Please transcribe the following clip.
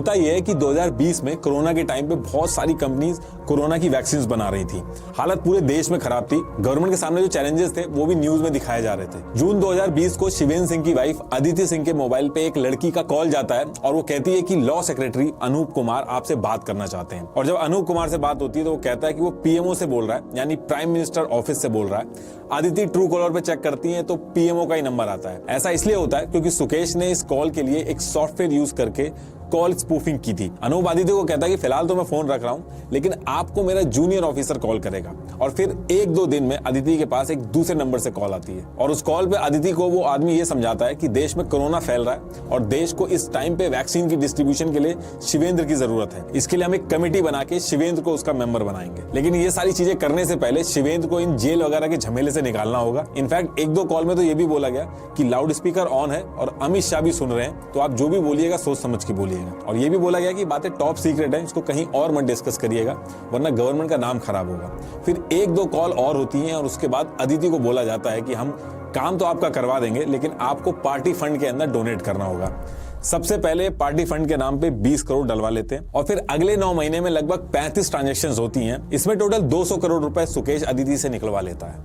होता यह है कि 2020 में कोरोना के टाइम पे बहुत सारी कंपनीज कोरोना की वैक्सीन बना रही थी। हालत पूरे देश में खराब थी। गवर्नमेंट के सामने जो चैलेंजेस थे वो भी न्यूज में दिखाए जा रहे थे। जून 2020 को शिवेंद्र सिंह की वाइफ अदिति सिंह के मोबाइल पे एक लड़की का कॉल जाता है और वो कहती है कि लॉ सेक्रेटरी अनूप कुमार आपसे बात करना चाहते हैं। और जब अनूप कुमार से बात होती है तो वो कहता है कि वो पीएमओ से बोल रहा है, यानी प्राइम मिनिस्टर ऑफिस से बोल रहा है। अदिति ट्रू कॉलर पे चेक करती है तो पीएमओ का ही नंबर आता है। ऐसा इसलिए होता है क्योंकि सुकेश ने इस कॉल के लिए एक सॉफ्टवेयर यूज करके कॉल स्पूफिंग की थी। अनूप आदित्य को कहता है कि फिलहाल तो मैं फोन रख रहा हूं, लेकिन आपको मेरा जूनियर ऑफिसर कॉल करेगा। और फिर 1-2 दिन में अदिति के पास एक दूसरे नंबर से कॉल आती है और उस कॉल पे अदिति को वो आदमी ये समझाता है कि देश में कोरोना फैल रहा है और देश को इस टाइम पे वैक्सीन की डिस्ट्रीब्यूशन के लिए शिवेंद्र की जरूरत है। इसके लिए हम एक कमेटी बना के शिवेंद्र को उसका मेंबर बनाएंगे। लेकिन ये सारी चीजें करने से पहले शिवेंद्र को इन जेल वगैरह के झमेले से निकालना होगा। इनफैक्ट 1-2 कॉल में तो ये भी बोला गया कि लाउड स्पीकर ऑन है और अमित शाह भी सुन रहे हैं, तो आप जो भी बोलिएगा सोच समझ के बोलिएगा। और ये भी बोला गया कि बातें टॉप सीक्रेट है, इसको कहीं और मत डिस्कस करिएगा वरना गवर्नमेंट का नाम खराब होगा। फिर 1-2 कॉल और होती हैं और उसके बाद अदिति को बोला जाता है कि हम काम तो आपका करवा देंगे, लेकिन आपको पार्टी फंड के अंदर डोनेट करना होगा। सबसे पहले पार्टी फंड के नाम पे 20 करोड़ डलवा लेते हैं और फिर अगले 9 महीने में लगभग 35 ट्रांजैक्शंस होती हैं। इसमें टोटल 200 करोड़ रुपए सुकेश अदिति से निकलवा लेता है।